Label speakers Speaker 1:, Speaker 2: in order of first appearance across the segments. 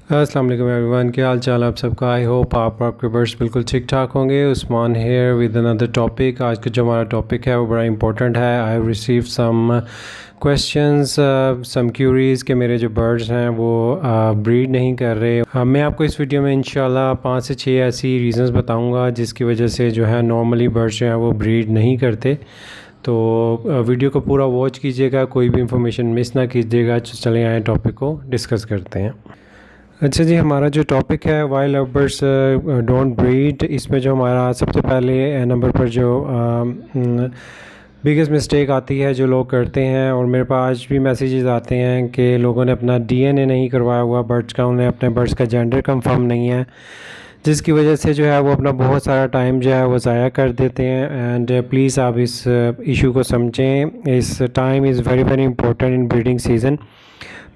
Speaker 1: अस्सलाम वालेकुम एवरीवन, क्या हाल चाल आप सबका। आई होप आपके बर्ड्स बिल्कुल ठीक ठाक होंगे। Usman here with another topic. आज का जो हमारा टॉपिक है वो बड़ा इंपॉर्टेंट है। I have receive some questions, some queries कि मेरे जो बर्ड्स हैं वो ब्रीड नहीं कर रहे। मैं आपको इस वीडियो में इंशाल्लाह 5 से 6 ऐसी रीज़न्स बताऊंगा जिसकी वजह से जो है नॉर्मली बर्ड्स जो हैं वो ब्रीड नहीं करते। तो वीडियो को पूरा वॉच कीजिएगा, कोई भी इंफॉर्मेशन मिस ना कीजिएगा। चले आए टॉपिक को डिस्कस करते हैं। अच्छा जी, हमारा जो टॉपिक है why love birds don't breed, इसमें जो हमारा सबसे पहले नंबर पर जो बिगेस्ट मिस्टेक आती है जो लोग करते हैं, और मेरे पास आज भी मैसेजेस आते हैं कि लोगों ने अपना डीएनए नहीं करवाया हुआ बर्ड्स का, उन्हें अपने बर्ड्स का जेंडर कंफर्म नहीं है, जिसकी वजह से जो है वो अपना बहुत सारा टाइम जो है वो ज़ाया कर देते हैं। एंड प्लीज़ आप इस इशू को समझें। इस time is very very important in breeding season.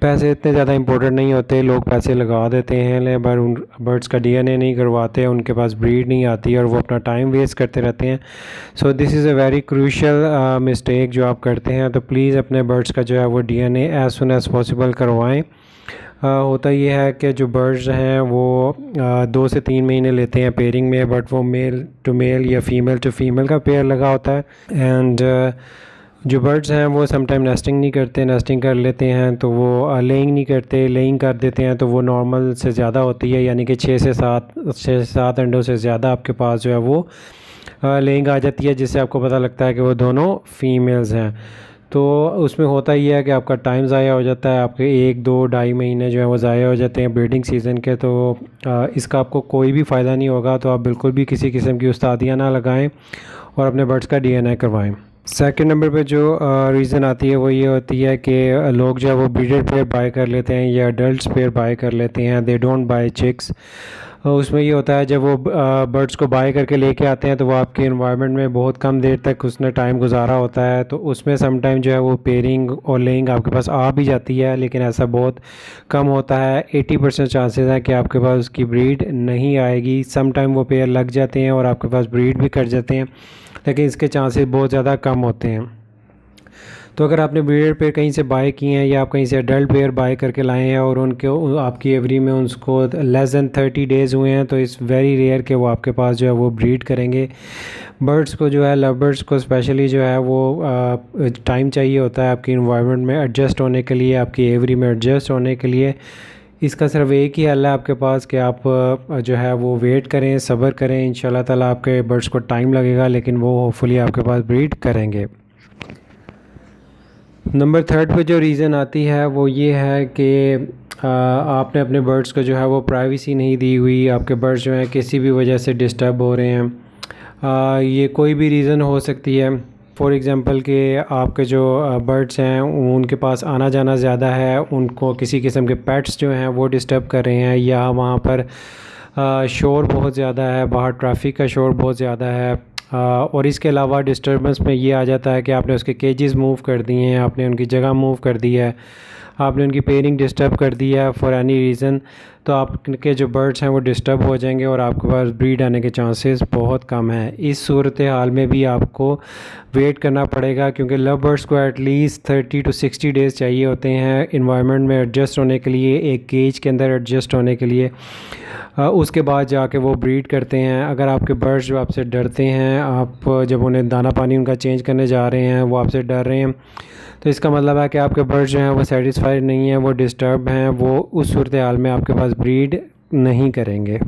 Speaker 1: पैसे इतने ज़्यादा इंपॉर्टेंट नहीं होते, लोग पैसे लगा देते हैं लेकिन पर उन बर्ड्स का डीएनए नहीं करवाते, उनके पास ब्रीड नहीं आती और वो अपना टाइम वेस्ट करते रहते हैं। So this is a very crucial mistake जो आप करते हैं। तो प्लीज़ अपने बर्ड्स का जो है वो DNA as soon as possible करवाएं। होता ये है कि जो बर्ड्स हैं वो 2 से 3 महीने लेते हैं पेयरिंग में, बट वो मेल टू मेल या फीमेल टू फीमेल का पेयर लगा होता है। एंड जो बर्ड्स हैं वो समटाइम नेस्टिंग नहीं करते, नेस्टिंग कर लेते हैं तो वो लेइंग नहीं करते, लेइंग कर देते हैं तो वो नॉर्मल से ज़्यादा होती है, यानी कि 6 से 7 अंडों से ज़्यादा आपके पास जो है वो लेइंग आ जाती है, जिससे आपको पता लगता है कि वो दोनों फीमेल्स हैं। तो उसमें होता ही है कि आपका टाइम ज़ाया हो जाता है, आपके 1-2-2.5 महीने जो है वो ज़ाया हो जाते हैं ब्रीडिंग सीज़न के। तो इसका आपको कोई भी फ़ायदा नहीं होगा। तो आप बिल्कुल भी किसी किस्म की उस्तादियाँ ना लगाएं और अपने बर्ड्स का डीएनए करवाएं। सेकंड नंबर पे जो रीज़न आती है वो ये होती है कि लोग जो है वो ब्रीडेड पेयर बाय कर लेते हैं या अडल्ट पेयर बाय कर लेते हैं, दे डोंट बाय चिक्स। उसमें ये होता है जब वो बर्ड्स को बाय करके लेके आते हैं तो वो आपके इन्वायरमेंट में बहुत कम देर तक उसने टाइम गुजारा होता है, तो उसमें सम टाइम जो है वो पेयरिंग और लेइंग आपके पास आ भी जाती है, लेकिन ऐसा बहुत कम होता है। 80% चांसेस है कि आपके पास उसकी ब्रीड नहीं आएगी। सम टाइम वो पेयर लग जाते हैं और आपके पास ब्रीड भी कर जाते हैं, लेकिन इसके चांसेस बहुत ज़्यादा कम होते हैं। तो अगर आपने ब्रीडर पेयर कहीं से बाय किए हैं या आप कहीं से अडल्ट पेयर बाय करके लाए हैं और उनके आपकी एवरी में उसको लेस दैन 30 डेज़ हुए हैं, तो इट्स वेरी रेयर कि वो आपके पास जो है वो ब्रीड करेंगे। बर्ड्स को जो है, लव बर्ड्स को स्पेशली जो है वो टाइम चाहिए होता है आपकी इन्वायरमेंट में एडजस्ट होने के लिए, आपकी एवरी में एडजस्ट होने के लिए। इसका सिर्फ एक ही हल है आपके पास कि आप जो है वो वेट करें, सब्र करें। इंशाल्लाह ताला आपके बर्ड्स को टाइम लगेगा, लेकिन वो होपफुली आपके पास ब्रीड करेंगे। नंबर 3 पे जो रीज़न आती है वो ये है कि आपने अपने बर्ड्स को जो है वो प्राइवेसी नहीं दी हुई। आपके बर्ड्स जो हैं किसी भी वजह से डिस्टर्ब हो रहे हैं। ये कोई भी रीज़न हो सकती है। फॉर एग्ज़ाम्पल कि आपके जो बर्ड्स हैं उनके पास आना जाना ज़्यादा है, उनको किसी किस्म के पेट्स जो हैं वो डिस्टर्ब कर रहे हैं, या वहाँ पर शोर बहुत ज़्यादा है, बाहर ट्रैफिक का शोर बहुत ज़्यादा है। और इसके अलावा डिस्टर्बेंस में ये आ जाता है कि आपने उसके केजेस मूव कर दिए हैं, आपने उनकी जगह मूव कर दी है, आपने उनकी पेयरिंग डिस्टर्ब कर दी है फॉर एनी रीज़न, तो आपके जो बर्ड्स हैं वो डिस्टर्ब हो जाएंगे और आपके पास ब्रीड आने के चांसेस बहुत कम हैं। इस सूरत हाल में भी आपको वेट करना पड़ेगा, क्योंकि लव बर्ड्स को एटलीस्ट 30 to 60 डेज़ चाहिए होते हैं इन्वायरमेंट में एडजस्ट होने के लिए, एक केज के अंदर एडजस्ट होने के लिए। उसके बाद जाके वो ब्रीड करते हैं। अगर आपके बर्ड्स जो आपसे डरते हैं, आप जब उन्हें दाना पानी उनका चेंज करने जा रहे हैं वो आपसे डर रहे हैं, तो इसका मतलब है कि आपके बर्ड्स जो हैं वो सेटिस्फाइड नहीं हैं, वो डिस्टर्ब हैं, वो उस सूरत हाल में आपके पास ब्रीड नहीं करेंगे।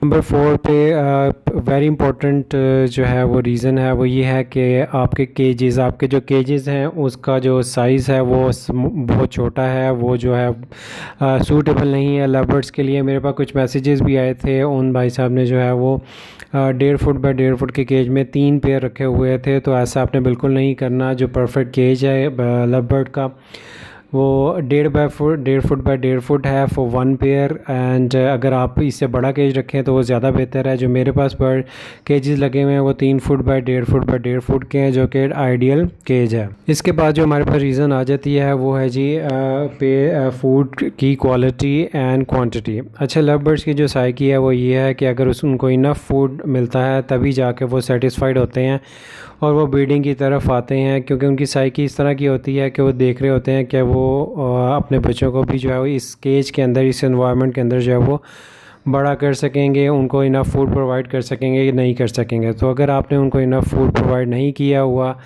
Speaker 1: नंबर 4 पे वेरी इंपॉर्टेंट जो है वो रीज़न है वो ये है कि आपके केजेस, आपके जो केजेस हैं उसका जो साइज़ है वो बहुत छोटा है, वो जो है सूटेबल नहीं है लव बर्ड्स के लिए। मेरे पास कुछ मैसेजेस भी आए थे, उन भाई साहब ने जो है वो 1.5 फुट बाय 1.5 फुट के केज में 3 पेयर रखे हुए थे। तो ऐसा आपने बिल्कुल नहीं करना। जो परफेक्ट केज है लव बर्ड का वो 1.5 फुट बाय 1.5 फुट है फॉर 1 पेयर। एंड अगर आप इससे बड़ा केज रखें तो वो ज़्यादा बेहतर है। जो मेरे पास बर्ड केजेस लगे हुए हैं वो 3 foot by 1.5 foot by 1.5 foot के हैं, जो कि आइडियल केज है। इसके बाद जो हमारे पास रीज़न आ जाती है वो है जी फूड की क्वालिटी एंड क्वांटिटी। अच्छा, लव बर्ड्स की जो साइकी है वो ये है कि अगर उनको इनफ फूड मिलता है तभी जाके वो सेटिस्फाइड होते हैं और वो ब्रीडिंग की तरफ आते हैं, क्योंकि उनकी साइकी इस तरह की होती है कि वो देख रहे होते हैं कि वो अपने बच्चों को भी जो है वो इस केज के अंदर, इस एनवायरनमेंट के अंदर जो है वो बड़ा कर सकेंगे, उनको इनफ फूड प्रोवाइड कर सकेंगे कि नहीं कर सकेंगे। तो अगर आपने उनको इनफ फूड प्रोवाइड नहीं किया हुआ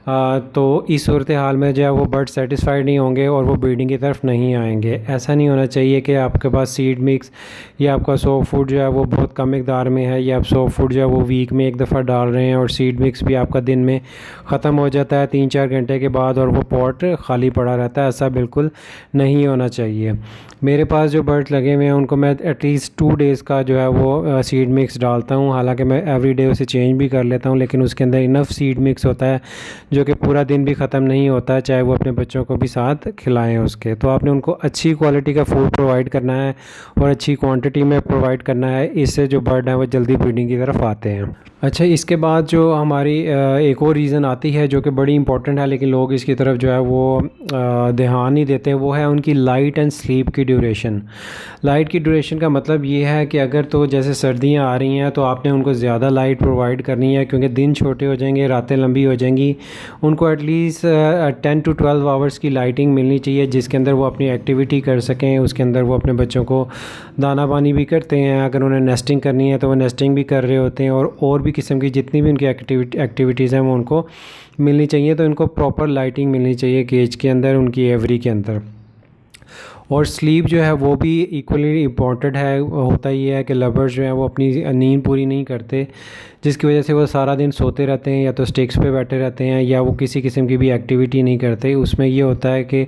Speaker 1: तो इस सूरत हाल में जो है वो बर्ड सेटिस्फाइड नहीं होंगे और वो ब्रीडिंग की तरफ नहीं आएंगे। ऐसा नहीं होना चाहिए कि आपके पास सीड मिक्स या आपका सॉफ्ट फूड जो है वो बहुत कम मकदार में है, या आप सॉफ्ट फूड जो है वो वीक में एक दफ़ा डाल रहे हैं और सीड मिक्स भी आपका दिन में ख़त्म हो जाता है 3-4 घंटे के बाद और वो पॉट खाली पड़ा रहता है। ऐसा बिल्कुल नहीं होना चाहिए। मेरे पास जो बर्ड्स लगे हुए हैं उनको मैं एटलीस्ट 2 डेज़ का जो है वो सीड मिक्स डालता हूँ। हालांकि मैं एवरी डे उसे चेंज भी कर लेता हूँ, लेकिन उसके अंदर इनफ सीड मिक्स होता है जो कि पूरा दिन भी ख़त्म नहीं होता है, चाहे वो अपने बच्चों को भी साथ खिलाएं उसके। तो आपने उनको अच्छी क्वालिटी का फूड प्रोवाइड करना है और अच्छी क्वांटिटी में प्रोवाइड करना है, इससे जो बर्ड हैं वो जल्दी ब्रीडिंग की तरफ आते हैं। अच्छा, इसके बाद जो हमारी एक और रीज़न आती है जो कि बड़ी इंपॉर्टेंट है, लेकिन लोग इसकी तरफ जो है वो ध्यान नहीं देते, वो है उनकी लाइट एंड स्लीप की ड्यूरेशन। लाइट की ड्यूरेशन का मतलब ये है कि अगर तो जैसे सर्दियाँ आ रही हैं तो आपने उनको ज़्यादा लाइट प्रोवाइड करनी है, क्योंकि दिन छोटे हो जाएंगे, रातें लंबी हो जाएंगी। उनको एटलीस्ट 10 to 12 आवर्स की लाइटिंग मिलनी चाहिए, जिसके अंदर वो अपनी एक्टिविटी कर सकें। उसके अंदर वो अपने बच्चों को दाना पानी भी करते हैं, अगर उन्हें नेस्टिंग करनी है तो वो नेस्टिंग भी कर रहे होते हैं, और भी किस्म की जितनी भी उनकी एक्टिविटीज़ हैं वो उनको मिलनी चाहिए। तो इनको प्रॉपर लाइटिंग मिलनी चाहिए केज के अंदर, उनकी एवरी के अंदर। और स्लीप जो है वो भी इक्वली इम्पॉर्टेंट है। होता ही है कि लवर्स जो हैं वो अपनी नींद पूरी नहीं करते, जिसकी वजह से वो सारा दिन सोते रहते हैं, या तो स्टिक्स पे बैठे रहते हैं, या वो किसी किस्म की भी एक्टिविटी नहीं करते। उसमें ये होता है कि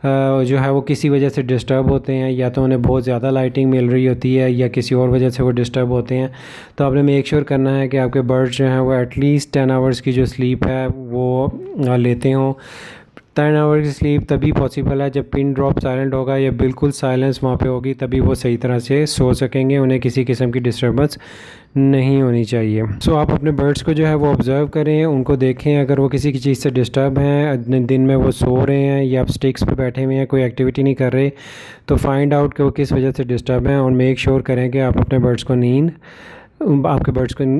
Speaker 1: जो है वो किसी वजह से डिस्टर्ब होते हैं, या तो उन्हें बहुत ज़्यादा लाइटिंग मिल रही होती है, या किसी और वजह से वो डिस्टर्ब होते हैं। तो आपने मेक श्योर करना है कि आपके बर्ड्स जो हैं वो एटलीस्ट 10 आवर्स की जो स्लीप है वो लेते हों। 10 आवर की स्लीप तभी पॉसिबल है जब पिन ड्रॉप साइलेंट होगा या बिल्कुल साइलेंस वहाँ पे होगी, तभी वो सही तरह से सो सकेंगे। उन्हें किसी किस्म की डिस्टर्बेंस नहीं होनी चाहिए। सो आप अपने बर्ड्स को जो है वो ऑब्ज़र्व करें, उनको देखें, अगर वो किसी की चीज़ से डिस्टर्ब हैं, दिन में वो सो रहे हैं या आप स्टिक्स पे बैठे हुए हैं, कोई एक्टिविटी नहीं कर रहे, तो फाइंड आउट कि वो किस वजह से डिस्टर्ब हैं, और मेक श्योर करें कि आप अपने बर्ड्स को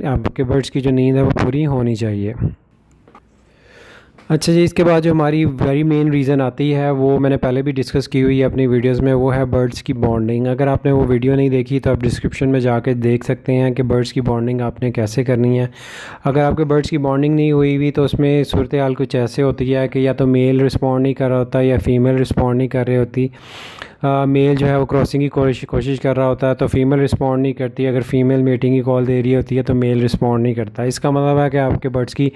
Speaker 1: आपके बर्ड्स की जो नींद है वो पूरी होनी चाहिए। अच्छा जी, इसके बाद जो हमारी वेरी मेन रीज़न आती है वो मैंने पहले भी डिस्कस की हुई है अपनी वीडियोस में, वो है बर्ड्स की बॉन्डिंग। अगर आपने वो वीडियो नहीं देखी तो आप डिस्क्रिप्शन में जाके देख सकते हैं कि बर्ड्स की बॉन्डिंग आपने कैसे करनी है। अगर आपके बर्ड्स की बॉन्डिंग नहीं हुई हुई तो उसमें सूरत हाल कुछ ऐसे होती है कि या तो मेल रिस्पॉन्ड नहीं कर रहा होता या फ़ीमेल रिस्पॉन्ड नहीं कर रही होती। मेल जो है वो क्रॉसिंग की कोशिश कर रहा होता है तो फ़ीमेल रिस्पॉन्ड नहीं करती। अगर फ़ीमेल मीटिंग की कॉल दे रही होती है तो मेल रिस्पॉन्ड नहीं करता। इसका मतलब है कि आपके बर्ड्स की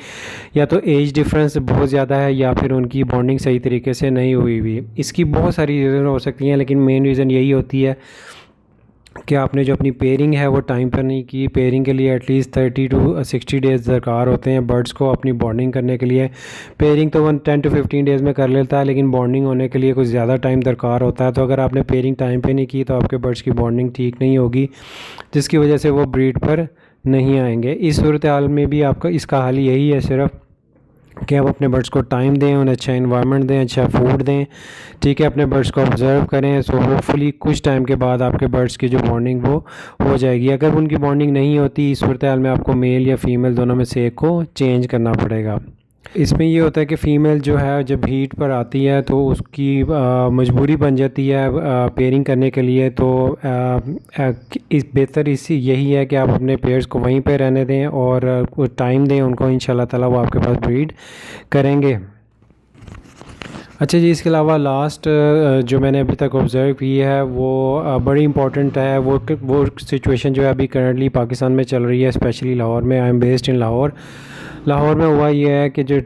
Speaker 1: या तो एज डिफरेंस बहुत ज़्यादा है, या फिर उनकी बॉन्डिंग सही तरीके से नहीं हुई हुई। इसकी बहुत सारी रीज़न हो सकती हैं, लेकिन मेन रीज़न यही होती है कि आपने जो अपनी पेयरिंग है वो टाइम पर नहीं की। पेयरिंग के लिए एटलीस्ट 30 to 60 डेज़ दरकार होते हैं बर्ड्स को अपनी बॉन्डिंग करने के लिए। पेयरिंग तो 10 to 15 डेज़ में कर लेता है, लेकिन बॉन्डिंग होने के लिए कुछ ज़्यादा टाइम दरकार होता है। तो अगर आपने पेयरिंग टाइम पे नहीं की तो आपके बर्ड्स की बॉन्डिंग ठीक नहीं होगी, जिसकी वजह से वो ब्रीड पर नहीं आएंगे। इस सूरत हाल में भी आपका इसका हल यही है सिर्फ कि आप अपने बर्ड्स को टाइम दें, उन्हें अच्छा इन्वायरमेंट दें, अच्छा फूड दें, ठीक है, अपने बर्ड्स को ऑब्ज़र्व करें। सो होपफुली कुछ टाइम के बाद आपके बर्ड्स की जो बॉन्डिंग वो हो जाएगी। अगर उनकी बॉन्डिंग नहीं होती इस सूरत हाल में आपको मेल या फ़ीमेल दोनों में से एक को चेंज करना पड़ेगा। इसमें ये होता है कि फ़ीमेल जो है जब हीट पर आती है तो उसकी मजबूरी बन जाती है पेयरिंग करने के लिए। तो बेहतर यही है कि आप अपने पेयर्स को वहीं पे रहने दें और टाइम दें उनको, इंशाल्लाह ताला वो आपके पास ब्रीड करेंगे। अच्छा जी, इसके अलावा लास्ट जो मैंने अभी तक ऑब्ज़र्व की है वो बड़ी इंपॉर्टेंट है। वो सिचुएशन जो है अभी करंटली पाकिस्तान में चल रही है, स्पेशली लाहौर में। I am based in Lahore. Lahore में हुआ ये है कि जो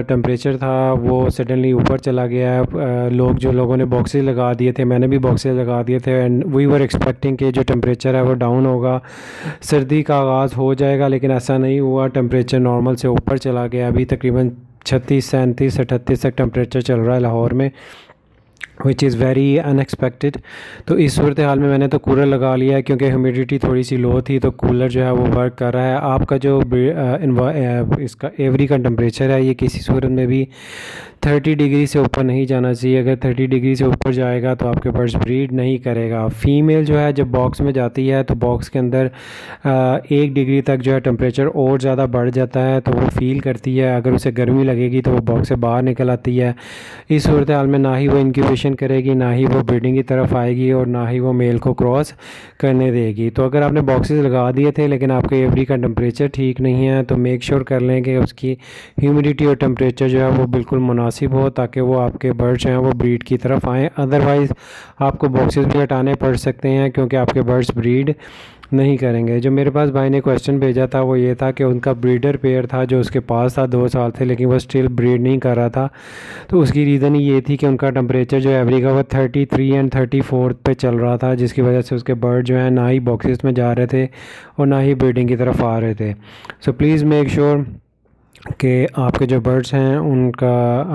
Speaker 1: टेम्परेचर था वो सडनली ऊपर चला गया है। लोगों ने बॉक्सेस लगा दिए थे, मैंने भी बॉक्सेस लगा दिए थे, एंड वी वर एक्सपेक्टिंग कि जो टेम्परेचर है वो डाउन होगा, सर्दी का आगाज़ हो जाएगा, लेकिन ऐसा नहीं हुआ। टेम्परेचर नॉर्मल से ऊपर चला गया। अभी तकरीबन 36, 37, 38 तक टेम्परेचर चल रहा है लाहौर में। Which is very unexpected. तो इस सूरत हाल में मैंने तो कूलर लगा लिया है क्योंकि ह्यूमिडिटी थोड़ी सी लो थी, तो कूलर जो है वो वर्क कर रहा है। आपका जो इसका एवरी का टेम्परेचर है ये किसी सूरत में भी 30 डिग्री से ऊपर नहीं जाना चाहिए। अगर 30 डिग्री से ऊपर जाएगा तो आपके बर्ड्स ब्रीड नहीं करेगा। फ़ीमेल जो है जब बॉक्स में जाती है तो बॉक्स के अंदर 1 डिग्री तक जो है टेम्परेचर और ज़्यादा बढ़ जाता है, तो वो फ़ील करती है। अगर उसे गर्मी लगेगी तो वो बॉक्स से बाहर निकल आती है। इस सूरत हाल में ना ही वो इंक्यूबेशन करेगी, ना ही वो ब्रीडिंग की तरफ आएगी, और ना ही वो मेल को क्रॉस करने देगी। तो अगर आपने बॉक्सेस लगा दिए थे लेकिन आपके एवरी का टेम्परेचर ठीक नहीं है, तो मेक श्योर कर लें कि उसकी ह्यूमिडिटी और टेम्परेचर जो है वो बिल्कुल मुनासिब हो, ताकि वो आपके बर्ड्स हैं वो ब्रीड की तरफ आएँ। अदरवाइज़ आपको बॉक्सेस भी हटाने पड़ सकते हैं क्योंकि आपके बर्ड्स ब्रीड नहीं करेंगे। जो मेरे पास भाई ने क्वेश्चन भेजा था वो ये था कि उनका ब्रीडर पेयर था जो उसके पास था 2 साल से, लेकिन वो स्टिल ब्रीड नहीं कर रहा था। तो उसकी रीज़न ही ये थी कि उनका टेम्परेचर जो एवरी का वो 33 एंड 34 पे चल रहा था, जिसकी वजह से उसके बर्ड जो हैं ना ही बॉक्सेस में जा रहे थे और ना ही ब्रीडिंग की तरफ आ रहे थे। सो प्लीज़ मेक श्योर कि आपके जो बर्ड्स हैं उनका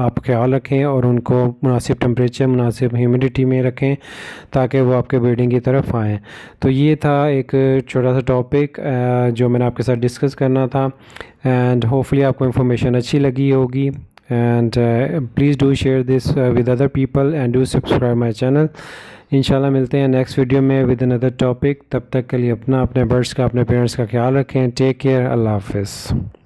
Speaker 1: आप ख्याल रखें और उनको मुनासिब टेम्परेचर, मुनासिब ह्यूमिडिटी में रखें ताकि वो आपके ब्रीडिंग की तरफ आएँ। तो ये था एक छोटा सा टॉपिक जो मैंने आपके साथ डिस्कस करना था, एंड होपफुली आपको इन्फॉर्मेशन अच्छी लगी होगी। And please do share this with other people and do subscribe my channel. इंशाल्लाह मिलते हैं नेक्स्ट वीडियो में विद अनदर टॉपिक। तब तक के लिए अपना, अपने बर्ड्स का, अपने पेरेंट्स का ख्याल रखें। Take care. अल्लाह हाफ़िज़।